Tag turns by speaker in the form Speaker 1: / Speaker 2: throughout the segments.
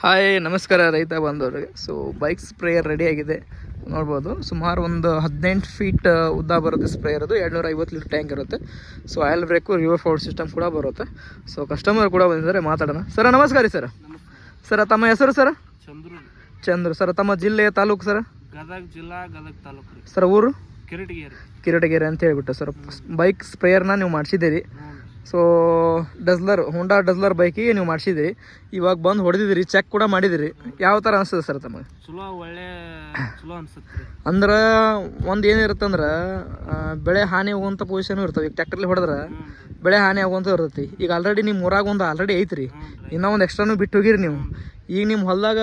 Speaker 1: Hi ನಮಸ್ಕಾರ ರೈತ ಬಾಂಧವರಿಗೆ. ಸೊ ಬೈಕ್ ಸ್ಪ್ರೇಯರ್ ರೆಡಿಯಾಗಿದೆ ನೋಡ್ಬೋದು. ಸುಮಾರು ಒಂದು 18 ಫೀಟ್ ಉದ್ದ ಬರುತ್ತೆ ಸ್ಪ್ರೇಯರ್. ಅದು 250 ಲೀಟರ್ ಟ್ಯಾಂಕ್ ಇರುತ್ತೆ. So oil break, river Ford system ಕೂಡ ಬರುತ್ತೆ. ಸೊ ಕಸ್ಟಮರ್ ಕೂಡ ಬಂದಿದ್ದಾರೆ, ಮಾತಾಡೋಣ. ಸರ್ ನಮಸ್ಕಾರ ಸರ್. ಸರ್ ತಮ್ಮ ಹೆಸರು ಸರ್? ಚಂದ್ರು. ಸರ್ ತಮ್ಮ ಜಿಲ್ಲೆ, ತಾಲೂಕು ಸರ್?
Speaker 2: ಗದಗ ಜಿಲ್ಲಾ, ಗದಗ ತಾಲೂಕು.
Speaker 1: ಸರ್ ಊರು?
Speaker 2: ಕಿರಟಗೇರಿ
Speaker 1: ಅಂತ ಹೇಳ್ಬಿಟ್ಟು ಸರ್. ಬೈಕ್ ಸ್ಪ್ರೇಯರ್ನ ನೀವು ಮಾಡಿಸಿದ್ದೀರಿ. ಸೊ ಡಸ್ಲರ್, ಹೋಂಡಾ ಡಸ್ಲರ್ ಬೈಕಿಗೆ ನೀವು ಮಾಡಿಸಿದಿರಿ. ಇವಾಗ ಬಂದು ಹೊಡೆದಿದ್ದೀರಿ, ಚೆಕ್ ಕೂಡ ಮಾಡಿದಿರಿ. ಯಾವ ಥರ ಅನಿಸ್ತದೆ ಸರ್ ತಮಗೆ?
Speaker 2: ಚಲೋ ಅನ್ಸುತ್ತೆ.
Speaker 1: ಅಂದ್ರೆ ಒಂದು ಏನಿರುತ್ತೆ ಅಂದ್ರೆ ಬೆಳೆ ಹಾನಿ ಆಗುವಂಥ ಪೊಸಿಷನ್ ಇರ್ತವೆ. ಈಗ ಟ್ಯಾಕ್ಟ್ರಲ್ಲಿ ಹೊಡೆದ್ರೆ ಬೆಳೆ ಹಾನಿ ಆಗುವಂಥ ಇರ್ತೈತಿ. ಈಗ ಆಲ್ರೆಡಿ ನಿಮ್ಮ ಊರಾಗ ಒಂದು ಆಲ್ರೆಡಿ ಐತ್ರಿ, ಇನ್ನೂ ಒಂದು ಎಕ್ಸ್ಟ್ರಾನು ಬಿಟ್ಟು ಹೋಗಿರಿ ನೀವು. ಈಗ ನಿಮ್ಮ ಹೊಲದಾಗ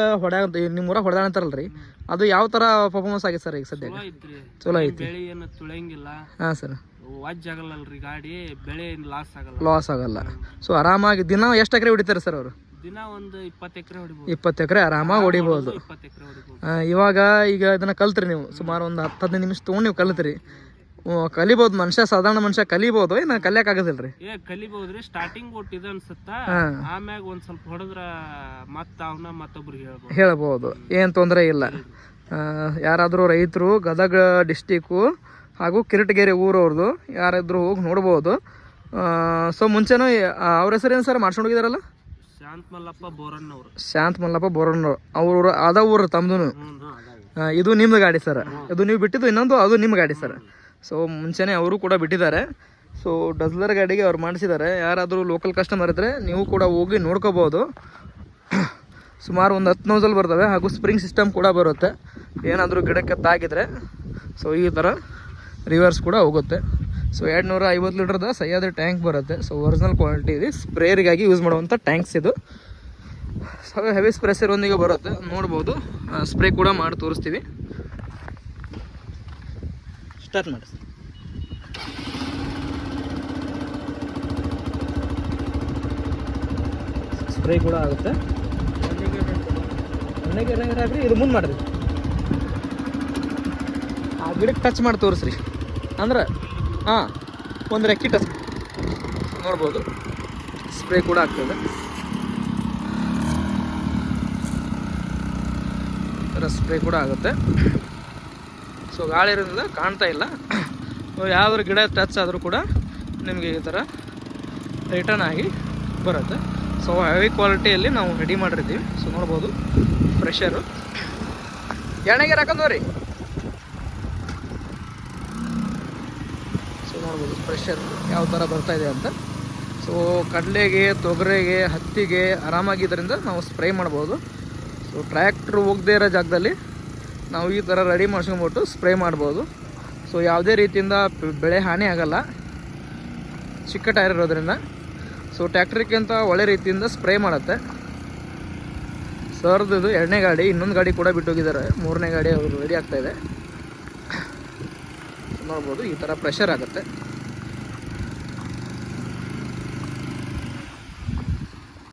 Speaker 1: ನಿಮ್ಮ ಊರಾಗ ಹೊಡೆದಾಣ ಅಂತಾರಲ್ರಿ, ಅದು ಯಾವ ಥರ ಪರ್ಫಾರ್ಮೆನ್ಸ್ ಆಗಿದೆ ಸರ್ ಈಗ ಸದ್ಯ? ಚಲೋ ಐತಿ. ಹಾಂ ಸರ್.
Speaker 2: ಆಗಲ್ಲಲ್ರಿ ಗಾಡಿ, ಬೆಳೆ
Speaker 1: ಲಾಸ್ ಆಗಲ್ಲ. ಸೊ ಆರಾಮಾಗಿ ದಿನ ಎಷ್ಟು ಎಕರೆ ಹೊಡಿತಾರೆ ಸರ್ ಅವರು?
Speaker 2: ದಿನ ಒಂದು 20 ಎಕರೆ ಹೊಡಿಬೋದು.
Speaker 1: 20 ಎಕರೆ ಆರಾಮಾಗಿ ಹೊಡಿಬೋದು.
Speaker 2: 20 ಎಕರೆ ಹೊಡಿಬೋದು.
Speaker 1: ಈಗ ಇದನ್ನ ಕಲ್ತ್ರಿ ನೀವು, ಸುಮಾರು ಒಂದು 10-15 ನಿಮಿಷ ತೊಗೊಂಡು ನೀವು ಕಲಿತ್ರಿ. ಕಲಿಬೋದು ಮನುಷ್ಯ, ಸಾಧಾರಣ ಮನುಷ್ಯ ಕಲಿಬೋದು. ಏನು ಕಲಿಯಕ್ ಆಗೋದಿಲ್ರಿ?
Speaker 2: ಕಲಿಬೋದ್ರಿ. ಸ್ಟಾರ್ಟಿಂಗ್ ಒಟ್ಟು ಅನ್ಸುತ್ತ, ಆಮ್ಯಾಗ ಒಂದ್ ಸ್ವಲ್ಪ ಹೊಡೆದ್ರ ಮತ್ತೊಬ್ರಿಗೆ
Speaker 1: ಹೇಳ್ಬೋದು. ಏನು ತೊಂದರೆ ಇಲ್ಲ. ಯಾರಾದರೂ ರೈತರು ಗದಗ ಡಿಸ್ಟಿಕ್ಕು ಹಾಗೂ ಕಿರಟಗೇರಿ ಊರವ್ರದ್ದು ಯಾರಾದರೂ ಹೋಗಿ ನೋಡ್ಬೋದು. ಸೊ ಮುಂಚೆನೂ ಅವ್ರ ಹೆಸರೇನು ಸರ್ ಮಾಡ್ಸ್ಕೊಂಡು ಹೋಗಿದಾರಲ್ಲ? ಶಾಂತ್ ಮಲ್ಲಪ್ಪ ಬೋರಣ್ಣವ್ರು. ಅವ್ರ ಅದ ಊರು ತಮ್ಮದು. ಇದು ನಿಮ್ದು ಗಾಡಿ ಸರ್? ಇದು ನೀವು ಬಿಟ್ಟಿದ್ದು ಇನ್ನೊಂದು, ಅದು ನಿಮ್ಮ ಗಾಡಿ ಸರ್? ಸೊ ಮುಂಚೆನೇ ಅವರು ಕೂಡ ಬಿಟ್ಟಿದ್ದಾರೆ. ಸೊ ಡಸ್ಲರ್ ಗಾಡಿಗೆ ಅವ್ರು ಮಾಡಿಸಿದ್ದಾರೆ. ಯಾರಾದರೂ ಲೋಕಲ್ ಕಸ್ಟಮರ್ ಇದ್ದರೆ ನೀವು ಕೂಡ ಹೋಗಿ ನೋಡ್ಕೋಬೋದು. ಸುಮಾರು ಒಂದು 10 ನೋಸಲ್ ಬರ್ತವೆ, ಹಾಗೂ ಸ್ಪ್ರಿಂಗ್ ಸಿಸ್ಟಮ್ ಕೂಡ ಬರುತ್ತೆ. ಏನಾದರೂ ಗಿಡಕ್ಕೆ ತಾಗಿದ್ರೆ ಸೊ ಈ ಥರ ರಿವರ್ಸ್ ಕೂಡ ಹೋಗುತ್ತೆ. ಸೊ 250 ಲೀಟರ್ದ ಸಹ್ಯಾದ್ರಿ ಟ್ಯಾಂಕ್ ಬರುತ್ತೆ. ಸೊ ಒರಿಜಿನಲ್ ಕ್ವಾಲಿಟಿ ಇದೆ. ಸ್ಪ್ರೇಯರಿಗಾಗಿ ಯೂಸ್ ಮಾಡುವಂಥ ಟ್ಯಾಂಕ್ಸ್ ಇದು. ಸೊ ಹೆವಿ ಸ್ಪ್ರೆಷರ್ ಒಂದಿಗೆ ಬರುತ್ತೆ, ನೋಡ್ಬೋದು. ಸ್ಪ್ರೇ ಕೂಡ ಮಾಡಿ ತೋರಿಸ್ತೀವಿ. ಸ್ಟಾರ್ಟ್ ಮಾಡಿ. ಸ್ಪ್ರೇ ಕೂಡ ಆಗುತ್ತೆ. ಹಾಕ್ರಿ, ಇದು ಮುಂದೆ ಮಾಡಿರಿ. ಆ ಗಿಡಕ್ಕೆ ಟಚ್ ಮಾಡಿ ತೋರಿಸ್ರಿ. ಅಂದ್ರೆ ಹಾಂ, ಒಂದು ರೆಕ್ಕಿ ಟಚ್ ನೋಡ್ಬೋದು. ಸ್ಪ್ರೇ ಕೂಡ ಆಗ್ತದೆ. ಸ್ಪ್ರೇ ಕೂಡ ಆಗುತ್ತೆ. ಸೊ ಗಾಳಿ ಇರೋದ್ರಿಂದ ಕಾಣ್ತಾ ಇಲ್ಲ. ಯಾವ್ದಾದ್ರು ಗಿಡ ಟಚ್ ಆದರೂ ಕೂಡ ನಿಮಗೆ ಈ ಥರ ರಿಟರ್ನ್ ಆಗಿ ಬರುತ್ತೆ. ಸೊ ಹೆವಿ ಕ್ವಾಲಿಟಿಯಲ್ಲಿ ನಾವು ರೆಡಿ ಮಾಡಿರ್ತೀವಿ. ಸೊ ನೋಡ್ಬೋದು ಪ್ರೆಷರು ಎಣ್ಣೆಗೆ ಹಾಕೊಂಡ್ರಿ. ಸೊ ನೋಡ್ಬೋದು ಪ್ರೆಷರ್ ಯಾವ ಥರ ಬರ್ತಾಯಿದೆ ಅಂತ. ಸೊ ಕಡಲೆಗೆ, ತೊಗರೆಗೆ, ಹತ್ತಿಗೆ ಆರಾಮಾಗಿ ಇದರಿಂದ ನಾವು ಸ್ಪ್ರೇ ಮಾಡ್ಬೋದು. ಸೊ ಟ್ರ್ಯಾಕ್ಟ್ರ್ ಹೋಗದೇ ಇರೋ ಜಾಗದಲ್ಲಿ ನಾವು ಈ ಥರ ರೆಡಿ ಮಾಡ್ಸ್ಕೊಂಬಿಟ್ಟು ಸ್ಪ್ರೇ ಮಾಡ್ಬೋದು. ಸೊ ಯಾವುದೇ ರೀತಿಯಿಂದ ಬೆಳೆ ಹಾನಿ ಆಗೋಲ್ಲ, ಚಿಕ್ಕ ಟೈರ್ ಇರೋದ್ರಿಂದ. ಸೊ ಟ್ಯಾಕ್ಟ್ರಿಗಿಂತ ಒಳ್ಳೆ ರೀತಿಯಿಂದ ಸ್ಪ್ರೇ ಮಾಡುತ್ತೆ. ಸರ್ದು ಇದು 2ನೇ ಗಾಡಿ. ಇನ್ನೊಂದು ಗಾಡಿ ಕೂಡ ಬಿಟ್ಟೋಗಿದ್ದಾರೆ. 3ನೇ ಗಾಡಿ ಅವರು ರೆಡಿ ಆಗ್ತಾಯಿದೆ. ನೋಡ್ಬೋದು ಈ ಥರ ಪ್ರೆಷರ್ ಆಗುತ್ತೆ.